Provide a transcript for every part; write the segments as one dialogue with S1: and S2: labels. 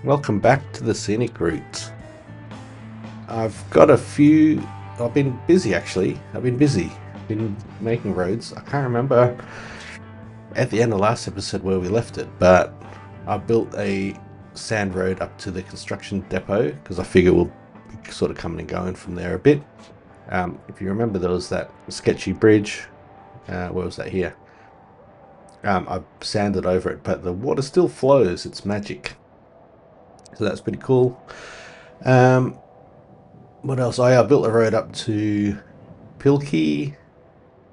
S1: Welcome back to the scenic route. I've got a few. I've been busy actually. Been making roads. I can't remember at the end of last episode where we left it, but I built a sand road up to the construction depot because I figure we'll be sort of coming and going from there a bit. If you remember, there was that sketchy bridge. Where was that here? I sanded over it, but the water still flows. It's magic. So that's pretty cool. Um, what else? I built a road up to Pilkey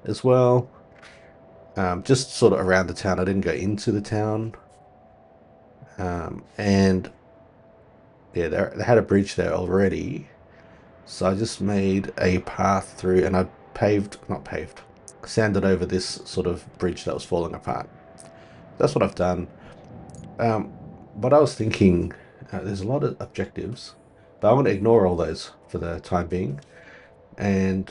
S1: as well. Just sort of around the town. I didn't go into the town. And yeah, they had a bridge there already. So I just made a path through and I not paved, sanded over this sort of bridge that was falling apart. That's what I've done. Um, what I was thinking, there's a lot of objectives, but I want to ignore all those for the time being. And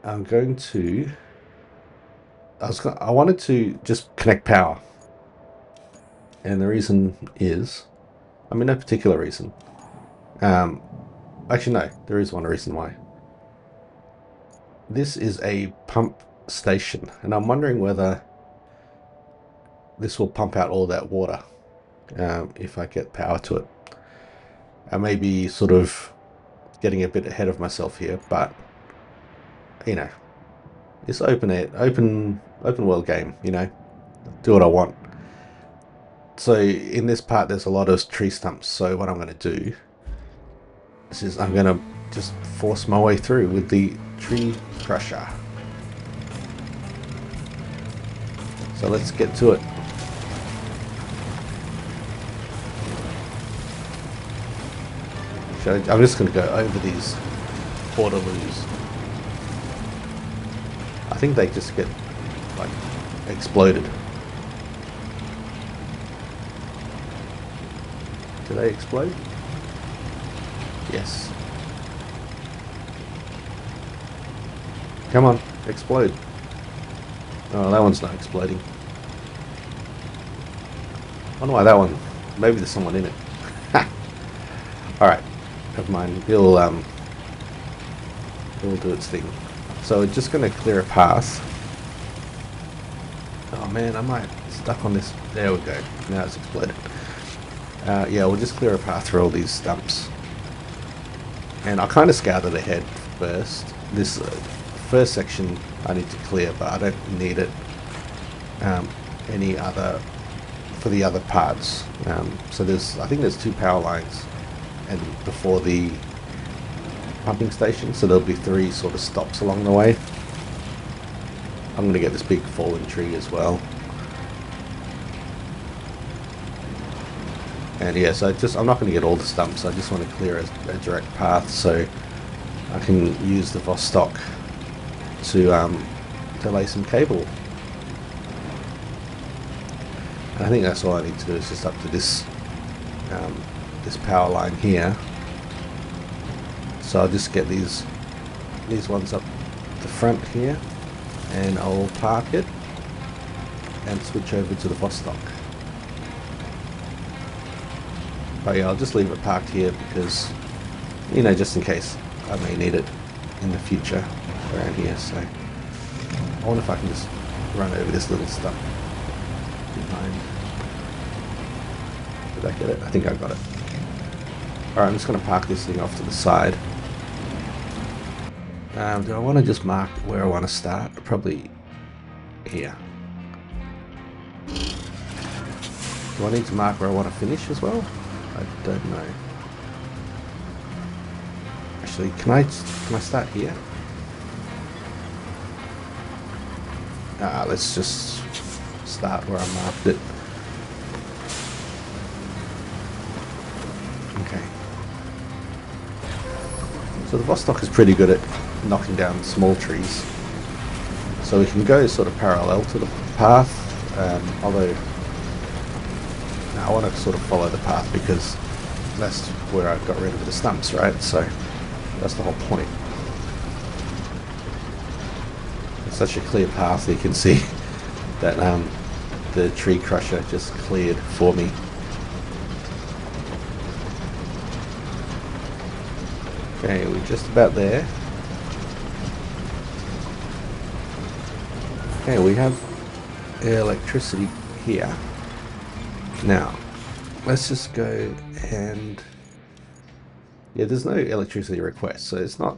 S1: I'm going to I wanted to just connect power, and the reason is, I mean, no particular reason. Um, Actually, no, there is one reason why. This is a pump station, and I'm wondering whether this will pump out all that water if I get power to it. I may be sort of getting a bit ahead of myself here, but you know, it's open world game. Do what I want. So in this part, there's a lot of tree stumps. So what I'm going to do is I'm going to just force my way through with the tree crusher. So let's get to it. I'm just going to go over these portaloos. I think they just get like exploded. Do they explode? Yes. Come on, explode. Oh, that one's not exploding. I wonder why that one. Maybe there's someone in it. Alright, never mind. It'll do its thing. So we're just going to clear a path. Oh man, I might stuck on this. There we go. Now it's exploded. Yeah, we'll just clear a path through all these stumps. And I'll kind of scouted ahead first. This first section I need to clear, but I don't need it any other for the other parts. So I think there's 2 power lines, and before the pumping station, so there'll be 3 sort of stops along the way. I'm going to get this big fallen tree as well. And yeah, so I'm not going to get all the stumps. I just want to clear a direct path so I can use the Vostok to lay some cable. And I think that's all I need to do is just up to this power line here. So I'll just get these ones up the front here, and I'll park it and switch over to the Vostok. But yeah, I'll just leave it parked here because, just in case I may need it in the future around here. So I wonder if I can just run over this little stuff behind. Did I get it? I think I got it. Alright, I'm just going to park this thing off to the side. Do I want to just mark where I want to start? Probably here. Do I need to mark where I want to finish as well? I don't know. Actually, can I start here? Let's just start where I marked it. Okay. So the Vostok is pretty good at knocking down small trees. So we can go sort of parallel to the path, although I want to sort of follow the path because that's where I got rid of the stumps, right? So that's the whole point. It's such a clear path, you can see that the tree crusher just cleared for me. Okay, we're just about there. Okay, we have electricity here. Now, let's just go and... Yeah, there's no electricity request, so it's not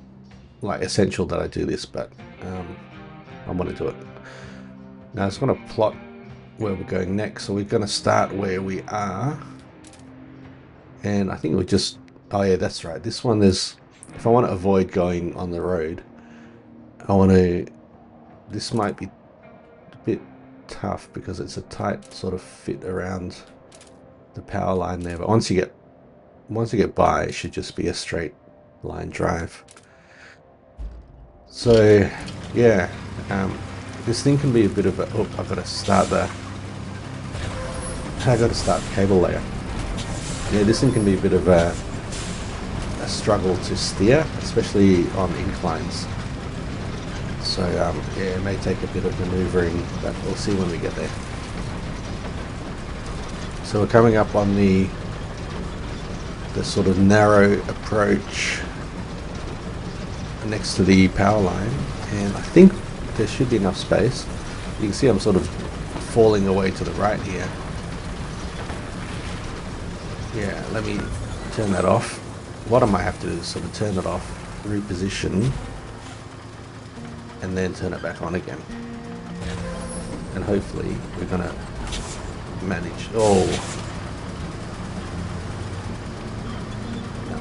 S1: like essential that I do this, but I want to do it. Now I just want to plot where we're going next. So we're going to start where we are. And I think we just... Oh yeah, that's right. This one, there's... If I want to avoid going on the road, I want to... This might be a bit tough because it's a tight sort of fit around the power line there. But once you get by, it should just be a straight line drive. So yeah, this thing can be a bit of a... Oh, I've got to start the... I've got to start the cable layer. Yeah, this thing can be a bit of a struggle to steer, especially on inclines. So yeah, it may take a bit of maneuvering, but we'll see when we get there. So we're coming up on the sort of narrow approach next to the power line, and I think there should be enough space. You can see I'm sort of falling away to the right here. Yeah, let me turn that off. What I might have to do is sort of turn it off, reposition, and then turn it back on again. And hopefully we're gonna manage... Oh! No.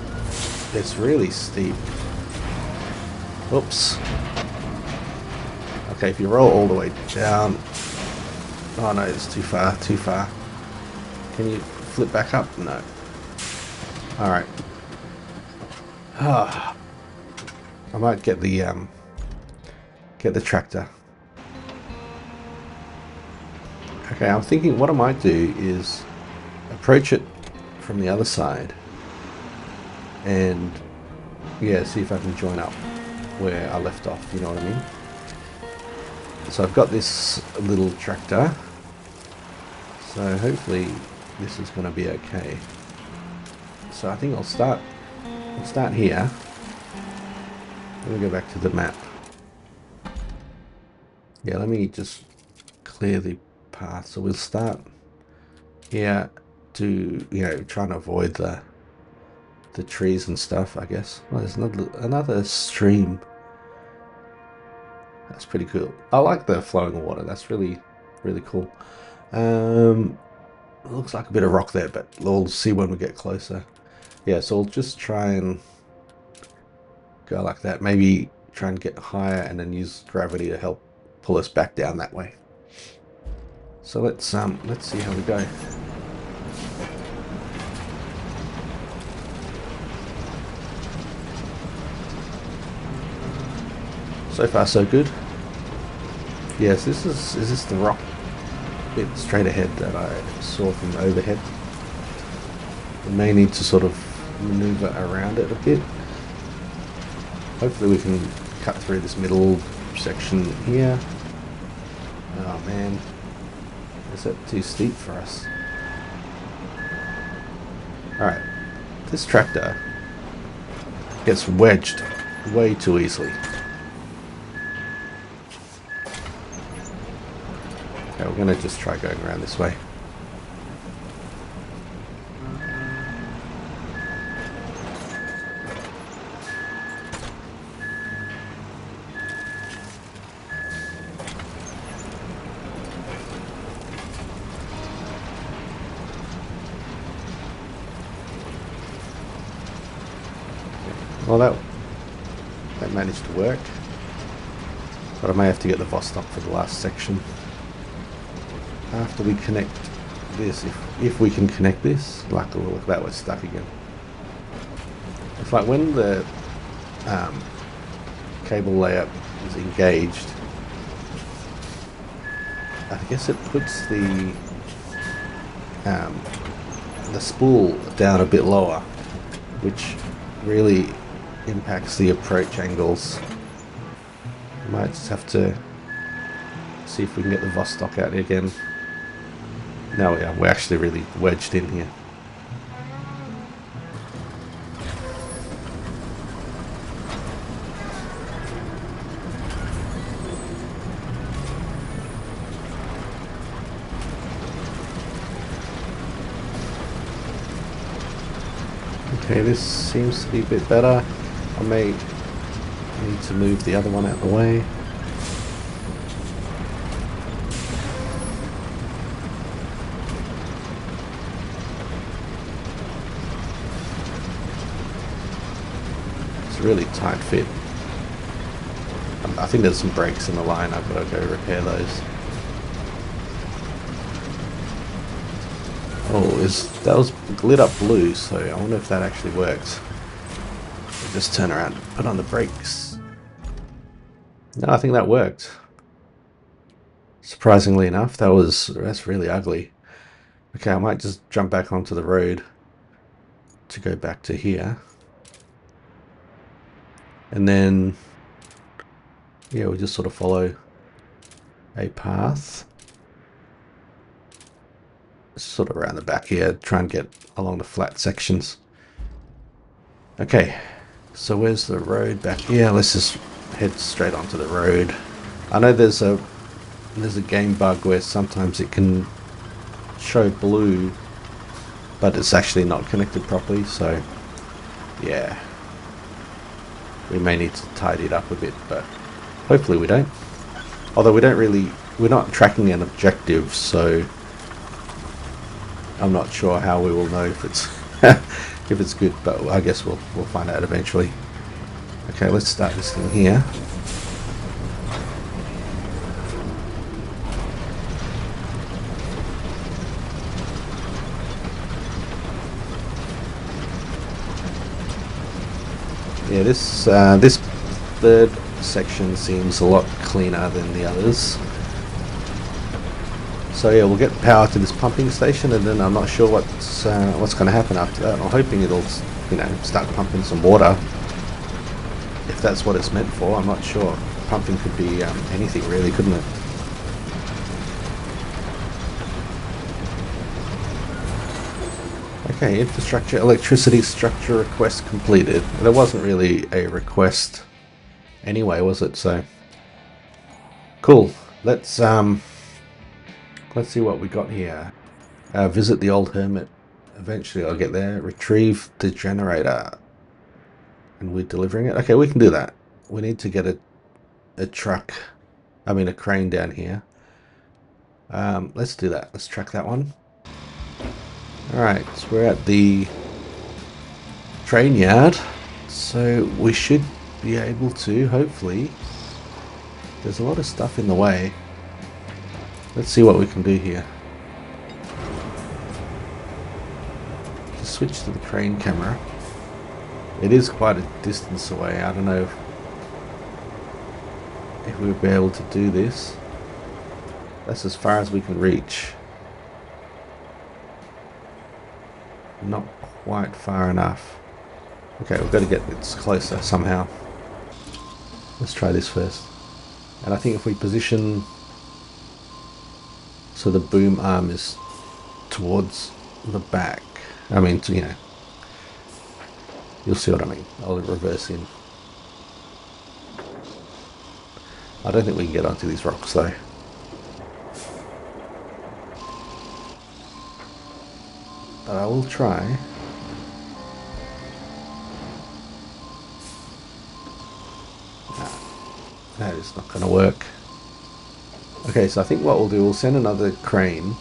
S1: It's really steep. Oops. Okay, if you roll all the way down... Oh no, it's too far, too far. Can you flip back up? No. Alright. I might get the tractor. Okay, I'm thinking what I might do is approach it from the other side and yeah, see if I can join up where I left off, you know what I mean? So I've got this little tractor, so hopefully this is going to be okay. So I think I'll start here. Let me go back to the map. Yeah, let me just clear the path. So we'll start here to, you know, trying to avoid the trees and stuff, I guess. Well, there's another stream. That's pretty cool. I like the flowing water. That's really, really cool. It looks like a bit of rock there, but we'll see when we get closer. Yeah, so we'll just try and go like that. Maybe try and get higher and then use gravity to help pull us back down that way. So let's see how we go. So far so good. Yes, is this the rock bit straight ahead that I saw from overhead? We may need to sort of maneuver around it a bit. Hopefully we can cut through this middle section here. Oh man, is that too steep for us? Alright, this tractor gets wedged way too easily. Okay, we're going to just try going around this way. Well, that managed to work, but I may have to get the Vostok for the last section. After we connect this, if we can connect this, luckily look at that, we're stuck again. It's like when the cable layer is engaged, I guess it puts the spool down a bit lower, which really impacts the approach angles. Might just have to see if we can get the Vostok out again. No, we're actually really wedged in here. Okay, this seems to be a bit better. I may need to move the other one out of the way. It's a really tight fit. I think there's some breaks in the line. I've got to go repair those. Oh, that was lit up blue, so I wonder if that actually works. I'll just turn around and put on the brakes. No, I think that worked. Surprisingly enough, that's really ugly. Okay, I might just jump back onto the road to go back to here. And then, yeah, we'll just sort of follow a path. Sort of around the back here, try and get along the flat sections. Okay, so where's the road back here? Let's just head straight onto the road. I know there's a game bug where sometimes it can show blue, but it's actually not connected properly, so yeah. We may need to tidy it up a bit, but hopefully we don't. Although we're not tracking an objective, so I'm not sure how we will know if it's if it's good, but I guess we'll find out eventually. Okay, let's start this thing here. Yeah, this third section seems a lot cleaner than the others. So yeah, we'll get power to this pumping station, and then I'm not sure what's going to happen after that. I'm hoping it'll, start pumping some water. If that's what it's meant for, I'm not sure. Pumping could be anything really, couldn't it? Okay, infrastructure, electricity structure request completed. There wasn't really a request anyway, was it? So cool. Let's see what we got here. Visit the old hermit. Eventually I'll get there. Retrieve the generator. And we're delivering it. Okay, we can do that. We need to get a crane down here. Let's do that. Let's track that one. Alright, so we're at the train yard. So we should be able to, hopefully. There's a lot of stuff in the way. Let's see what we can do here. Just switch to the crane camera. It is quite a distance away. I don't know if we'll be able to do this. That's as far as we can reach. Not quite far enough. Okay, we've got to get it closer somehow. Let's try this first. And I think if we position so the boom arm is towards the back, I mean, you'll see what I mean. I'll reverse in. I don't think we can get onto these rocks though. But I will try. Nah, that is not going to work. Okay, so I think what we'll do, we'll send another crane.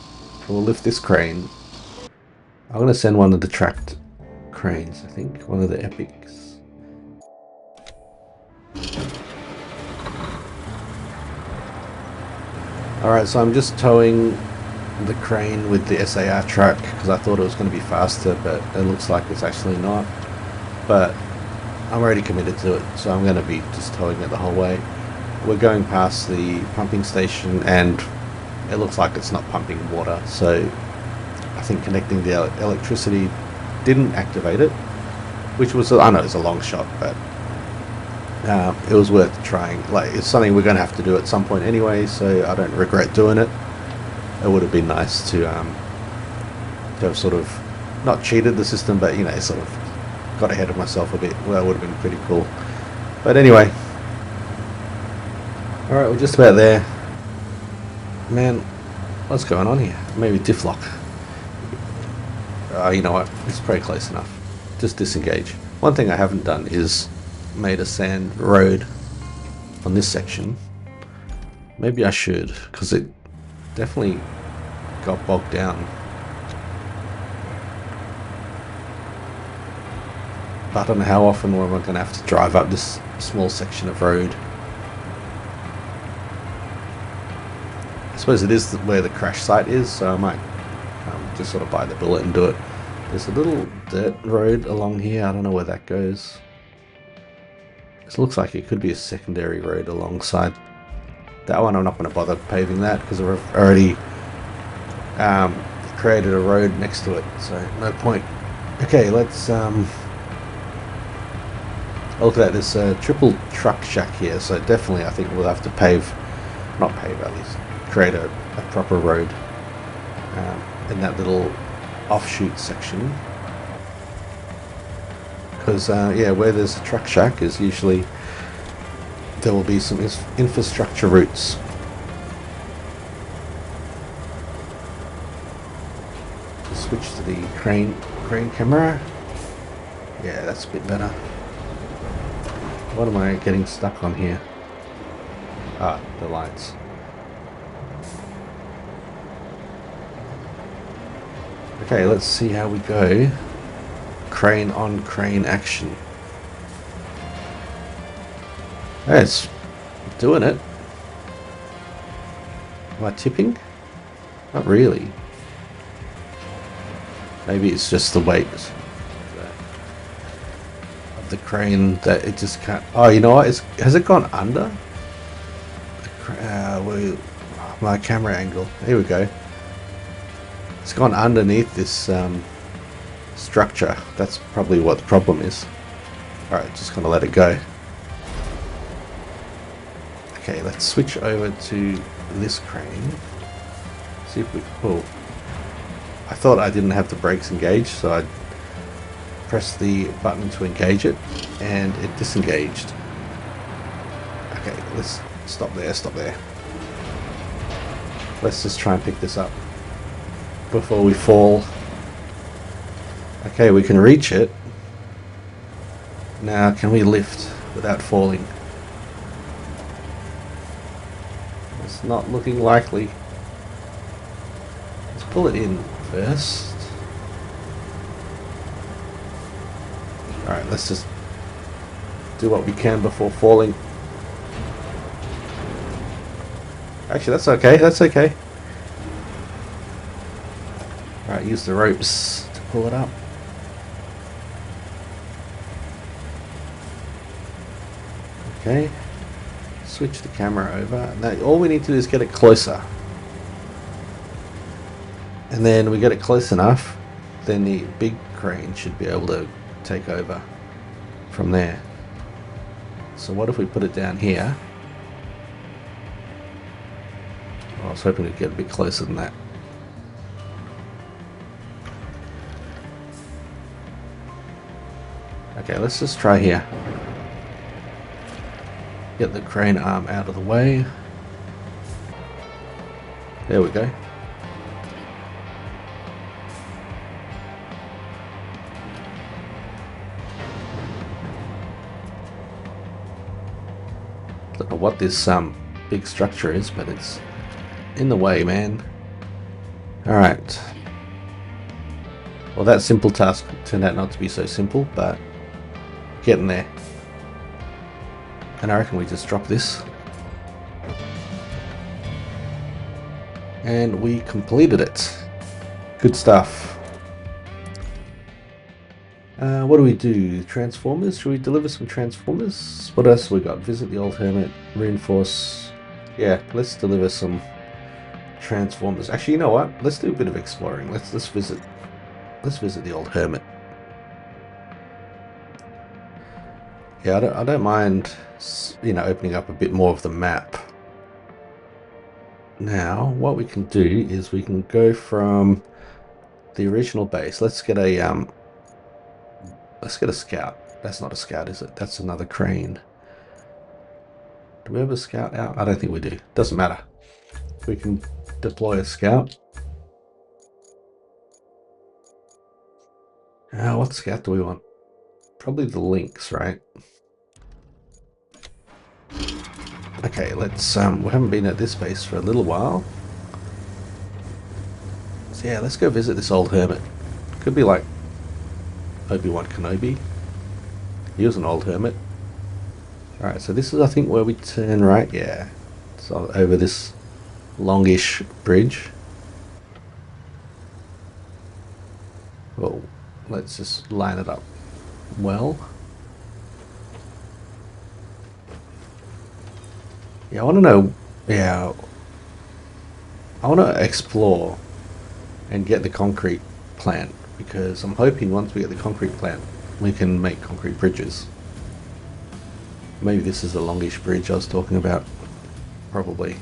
S1: We'll lift this crane. I'm going to send one of the tracked cranes, I think. One of the epics. Alright, so I'm just towing the crane with the SAR truck because I thought it was going to be faster, but it looks like it's actually not. But I'm already committed to it, so I'm going to be just towing it the whole way. We're going past the pumping station and it looks like it's not pumping water, so I think connecting the electricity didn't activate it, which was, I know it's a long shot, but it was worth trying. Like, it's something we're going to have to do at some point anyway, so I don't regret doing it. It would have been nice to have sort of not cheated the system, but sort of got ahead of myself a bit. Well, that would have been pretty cool. But anyway, all right, we're just about there. Man, what's going on here? Maybe diff lock. You know what? It's pretty close enough. just disengage. One thing I haven't done is made a sand road on this section. Maybe I should, because it definitely got bogged down. But I don't know how often am I going to have to drive up this small section of road. I suppose it is where the crash site is, so I might just sort of bite the bullet and do it. There's a little dirt road along here. I don't know where that goes. This looks like it could be a secondary road alongside that one. I'm not going to bother paving that because I've already created a road next to it, so no point. Okay, let's look at that. There's a triple truck shack here, so definitely I think we'll have to not pave at least, create a proper road in that little offshoot section. Because yeah, where there's a truck shack is usually there will be some infrastructure routes. Switch to the crane camera. Yeah, that's a bit better. What am I getting stuck on here? Ah, the lights. Okay, let's see how we go. Crane on crane action. Hey, it's doing it. Am I tipping? Not really. Maybe it's just the weight of the crane that it just can't. Oh, you know what? Has it gone under? My camera angle. Here we go. It's gone underneath this structure. That's probably what the problem is. Alright, just gonna let it go. Okay, let's switch over to this crane. See if we can pull. I thought I didn't have the brakes engaged, so I pressed the button to engage it, and it disengaged. Okay, let's stop there. Let's just try and pick this up before we fall. Okay, we can reach it. Now, can we lift without falling? It's not looking likely. Let's pull it in first. Alright, let's just do what we can before falling. Actually, that's okay. Alright, use the ropes to pull it up. Okay, switch the camera over. Now, all we need to do is get it closer. And then we get it close enough, then the big crane should be able to take over from there. So what if we put it down here? I was hoping to get a bit closer than that. Okay, let's just try here. Get the crane arm out of the way. There we go. Don't know what this big structure is, but it's in the way, man. Alright. Well, that simple task turned out not to be so simple, but getting there. And I reckon we just drop this. And we completed it. Good stuff. What do we do? Transformers? Should we deliver some transformers? What else we got? Visit the old hermit. Reinforce. Yeah, let's deliver some transformers. Actually, you know what? Let's do a bit of exploring. Let's visit the old hermit. Yeah, I don't mind, you know, opening up a bit more of the map. Now, what we can do is we can go from the original base. Let's get a scout. That's not a scout, is it? That's another crane. Do we have a scout out? I don't think we do. Doesn't matter. We can deploy a scout. What scout do we want? Probably the links, right? Okay, let's, we haven't been at this base for a little while. So yeah, let's go visit this old hermit. Could be like Obi-Wan Kenobi. He was an old hermit. Alright, so this is, I think, where we turn right. Yeah. So over this longish bridge. Well, let's just line it up well. Yeah, I want to know. Yeah, I want to explore and get the concrete plant because I'm hoping once we get the concrete plant, we can make concrete bridges. Maybe this is the longish bridge I was talking about. Probably.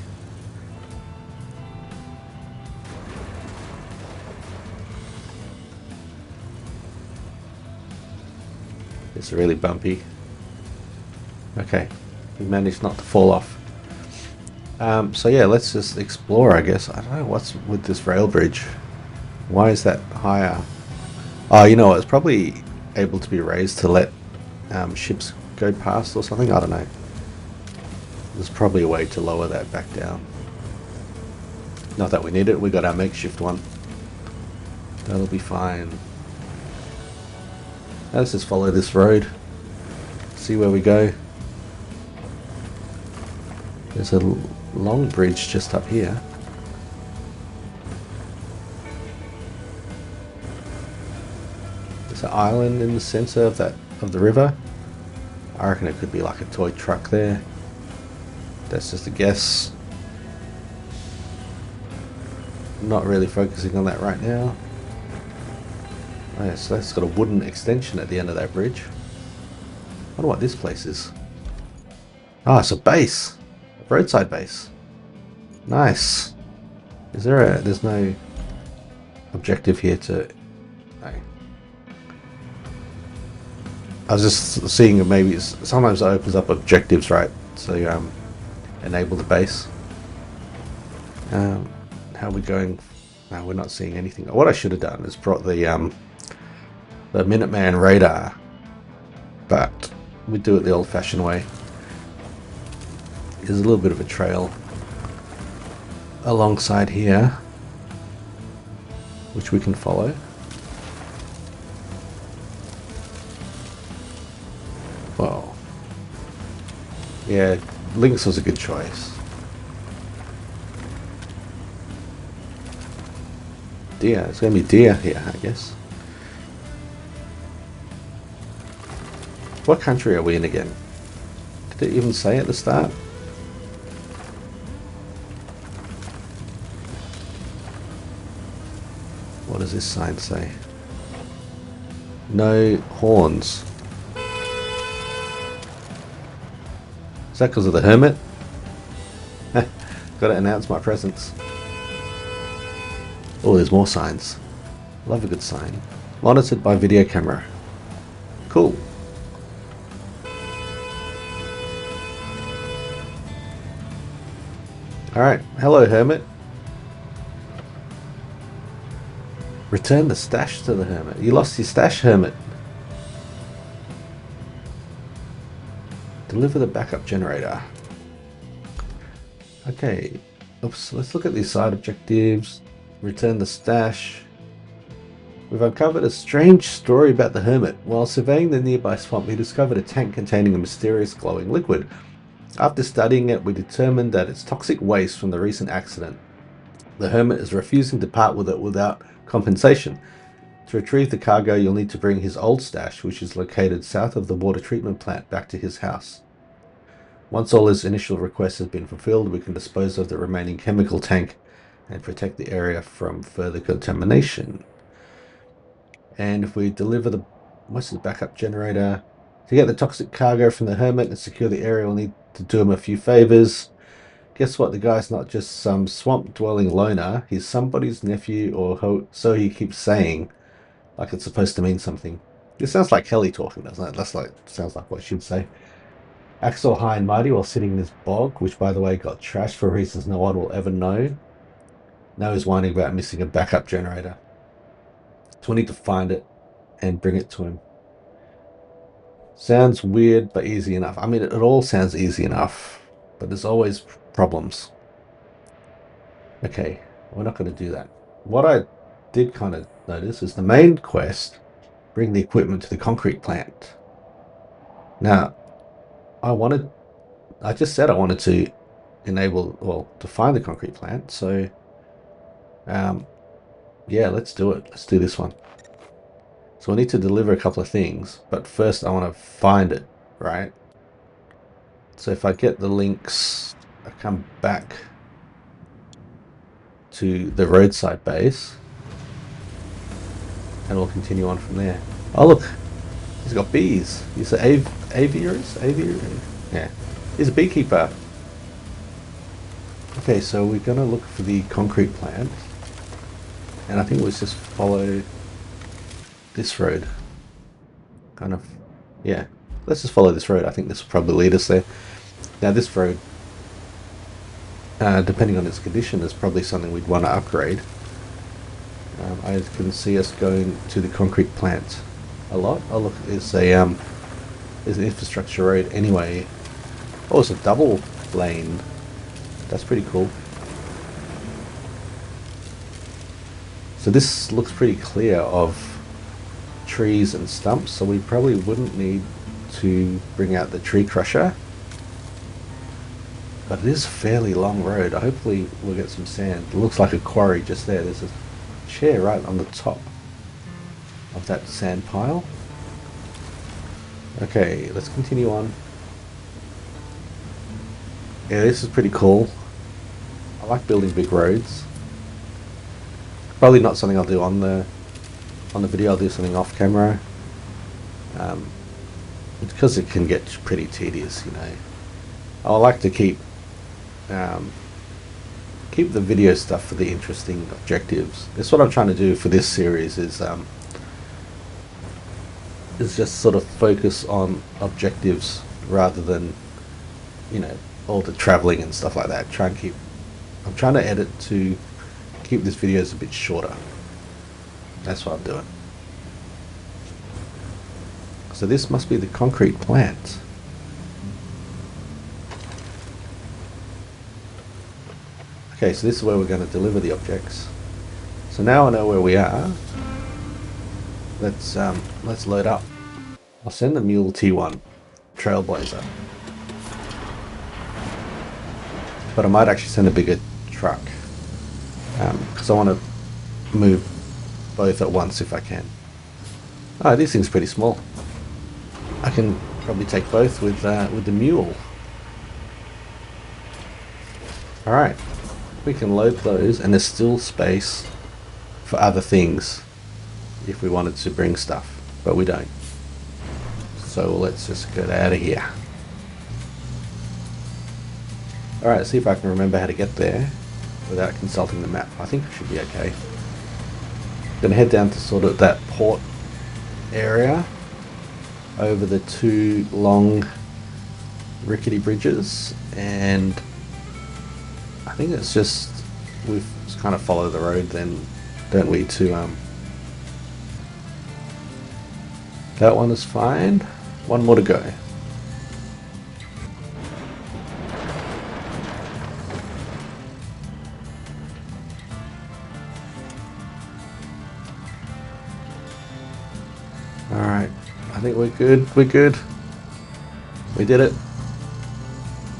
S1: It's really bumpy. Okay, we managed not to fall off. So yeah, let's just explore, I guess. I don't know what's with this rail bridge. Why is that higher? Oh, you know what? It's probably able to be raised to let ships go past or something. I don't know. There's probably a way to lower that back down. Not that we need it. We got our makeshift one. That'll be fine. Now let's just follow this road. See where we go. There's a long bridge just up here. There's an island in the center of the river. I reckon it could be like a toy truck there. That's just a guess. I'm not really focusing on that right now. Oh yeah, so that's got a wooden extension at the end of that bridge. I wonder what this place is. Ah, it's a base. A roadside base. Nice. Is there a... There's no objective here to... No. I was just seeing maybe... Sometimes it opens up objectives, right? So you enable the base. How are we going? No, we're not seeing anything. What I should have done is brought the Minuteman radar, but we do it the old-fashioned way. There's a little bit of a trail alongside here, which we can follow. Well, yeah, Lynx was a good choice. Deer, it's going to be deer here, I guess. What country are we in again? Did it even say at the start? What does this sign say? No horns. Is that because of the hermit? Got to announce my presence. Oh, there's more signs. Love a good sign. Monitored by video camera. Cool. Alright, hello hermit. Return the stash to the hermit. You lost your stash, hermit. Deliver the backup generator. Okay. Oops, let's look at these side objectives. Return the stash. We've uncovered a strange story about the hermit. While surveying the nearby swamp, he discovered a tank containing a mysterious glowing liquid. After studying it, we determined that it's toxic waste from the recent accident. The hermit is refusing to part with it without compensation. To retrieve the cargo, you'll need to bring his old stash, which is located south of the water treatment plant, back to his house. Once all his initial requests have been fulfilled, we can dispose of the remaining chemical tank and protect the area from further contamination. And if we deliver the... What's the backup generator? To get the toxic cargo from the hermit and secure the area, we'll need to do him a few favors. Guess what? The guy's not just some swamp-dwelling loner. He's somebody's nephew, or so he keeps saying, like it's supposed to mean something. This sounds like Kelly talking, doesn't it? That's like sounds like what she'd say. Acts all high and mighty while sitting in this bog, which, by the way, got trashed for reasons no one will ever know. Now he's whining about missing a backup generator. So we need to find it and bring it to him. Sounds weird, but easy enough. I mean, it all sounds easy enough, but there's always problems. Okay, we're not going to do that. What I did kind of notice is the main quest, bring the equipment to the concrete plant. Now, I just said I wanted to enable, well, to find the concrete plant. So, um, yeah, let's do it. Let's do this one. So I need to deliver a couple of things, but first I want to find it, right? So if I get the links, I come back to the roadside base, and we'll continue on from there. Oh look, he's got bees. He's an aviarist? Aviary? Yeah. He's a beekeeper. Okay, so we're gonna look for the concrete plant, and I think we'll just follow this road. Kind of, yeah. Let's just follow this road. I think this will probably lead us there. Now this road, depending on its condition, is probably something we'd want to upgrade. I can see us going to the concrete plant a lot. Oh look, there's an infrastructure road anyway. Oh, it's a double lane. That's pretty cool. So this looks pretty clear of trees and stumps, so we probably wouldn't need to bring out the tree crusher. But it is a fairly long road. Hopefully we'll get some sand. It looks like a quarry just there. There's a chair right on the top of that sand pile. Okay, let's continue on. Yeah, this is pretty cool. I like building big roads. Probably not something I'll do on the video. I'll do something off camera. Because it can get pretty tedious, you know. I like to keep the video stuff for the interesting objectives. That's what I'm trying to do for this series, is just sort of focus on objectives rather than, you know, all the traveling and stuff like that. I'm trying to edit to keep this videos a bit shorter. That's what I'm doing. So this must be the concrete plant. Okay, so this is where we're going to deliver the objects. So now I know where we are. Let's load up. I'll send the Mule T1 Trailblazer, but I might actually send a bigger truck because I want to move both at once if I can. Oh, this thing's pretty small. I can probably take both with the mule. All right, we can load those, and there's still space for other things if we wanted to bring stuff, but we don't. So let's just get out of here. All right, see if I can remember how to get there without consulting the map. I think it should be okay. Gonna head down to sort of that port area over the two long rickety bridges, and I think it's just we've just kind of follow the road then, don't we, to that one is fine. One more to go. Alright, I think we're good. We're good. We did it.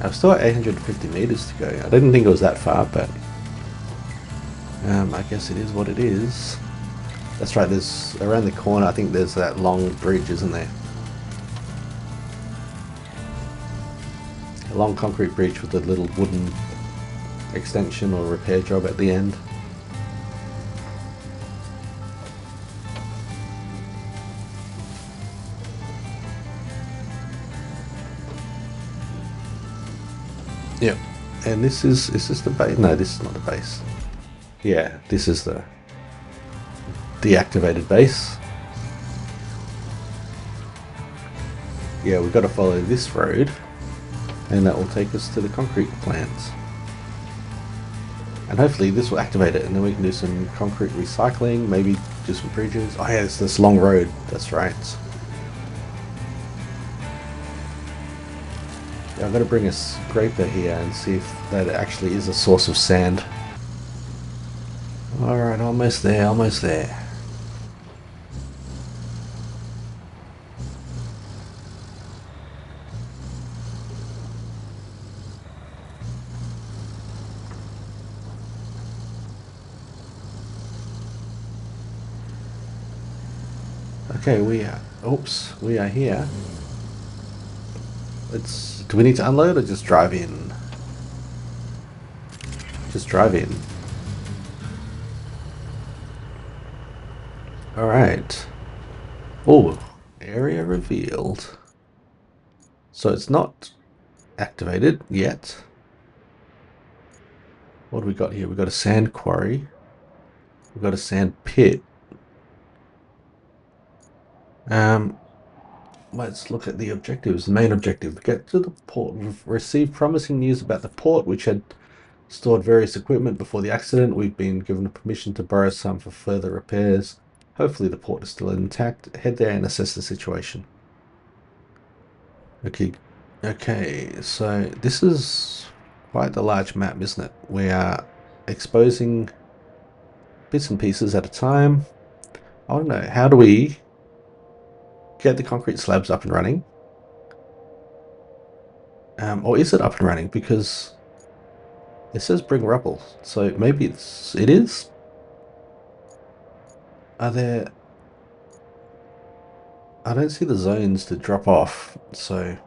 S1: I've still got 850 meters to go. I didn't think it was that far, but I guess it is what it is. That's right, there's around the corner, I think there's that long bridge, isn't there? A long concrete bridge with a little wooden extension or repair job at the end. Yep. And this is this the base? No, this is not the base. Yeah, this is the deactivated base. Yeah, we've got to follow this road, and that will take us to the concrete plant. And hopefully this will activate it, and then we can do some concrete recycling, maybe do some bridges. Oh yeah, it's this long road, that's right. I'm going to bring a scraper here and see if that actually is a source of sand. Alright, almost there, almost there. Okay, we are here. Do we need to unload or just drive in? Just drive in. Alright. Oh, area revealed. So it's not activated yet. What do we got here? We've got a sand quarry. We've got a sand pit. Let's look at the objectives. The main objective: get to the port. We've received promising news about the port, which had stored various equipment before the accident. We've been given permission to borrow some for further repairs. Hopefully the port is still intact. Head there and assess the situation. Okay, so this is quite the large map, isn't it? We are exposing bits and pieces at a time. I don't know, how do we get the concrete slabs up and running? Or is it up and running? Because it says bring rubble, so maybe it is? Are there... I don't see the zones to drop off, so...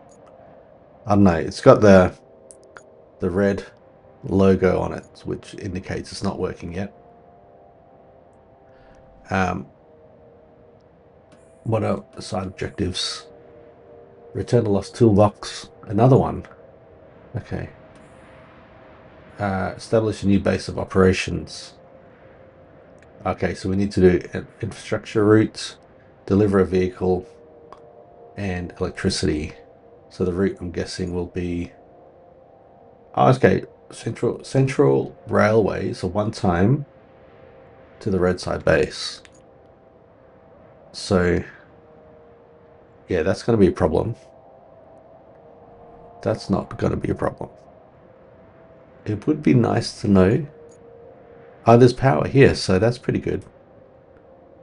S1: I don't know, it's got the red logo on it, which indicates it's not working yet. What are the side objectives? Return a lost toolbox. Another one. Okay. Establish a new base of operations. Okay, so we need to do an infrastructure route, deliver a vehicle, and electricity. So the route, I'm guessing, will be... Oh, okay. Central Railway, so one time to the roadside base. So, yeah, that's going to be a problem. That's not going to be a problem. It would be nice to know. Oh, there's power here, so that's pretty good.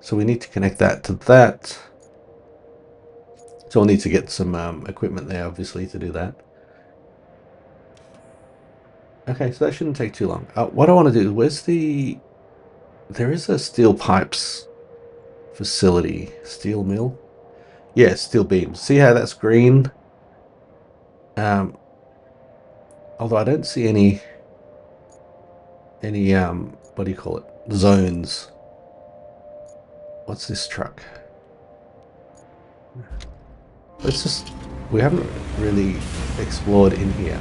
S1: So we need to connect that to that. So we'll need to get some equipment there, obviously, to do that. Okay, so that shouldn't take too long. What I want to do, where's the... There is a steel pipes facility. Steel mill? Yeah, steel beams. See how that's green? Although I don't see any what do you call it? Zones. What's this truck? Let's just... We haven't really explored in here.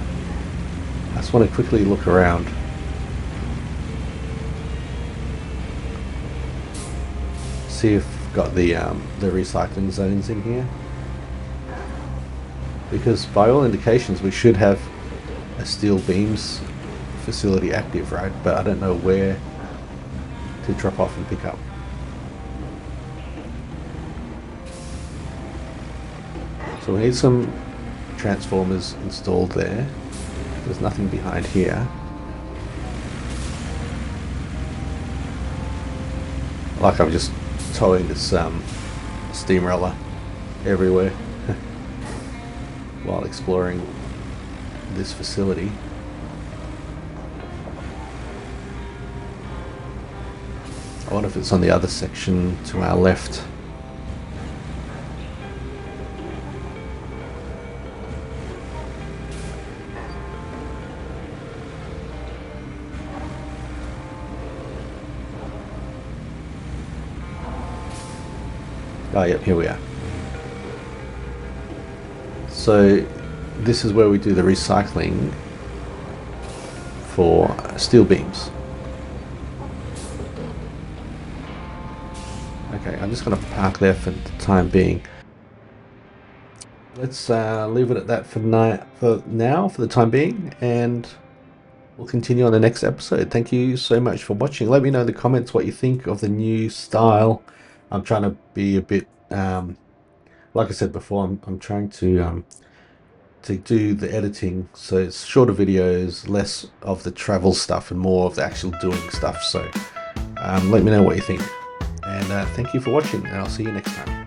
S1: I just want to quickly look around. See if we've got the recycling zones in here. Because by all indications we should have a steel beams facility active, right? But I don't know where to drop off and pick up. So we need some transformers installed there. There's nothing behind here. Like I'm just towing this steamroller everywhere while exploring this facility. I wonder if it's on the other section to our left. Oh, yep, here we are. So this is where we do the recycling for steel beams. Okay, I'm just going to park there for the time being. Let's leave it at that for the time being, and we'll continue on the next episode. Thank you so much for watching. Let me know in the comments what you think of the new style. I'm trying to be a bit, like I said before, I'm trying to to do the editing, so it's shorter videos, less of the travel stuff and more of the actual doing stuff. So let me know what you think, and thank you for watching, and I'll see you next time.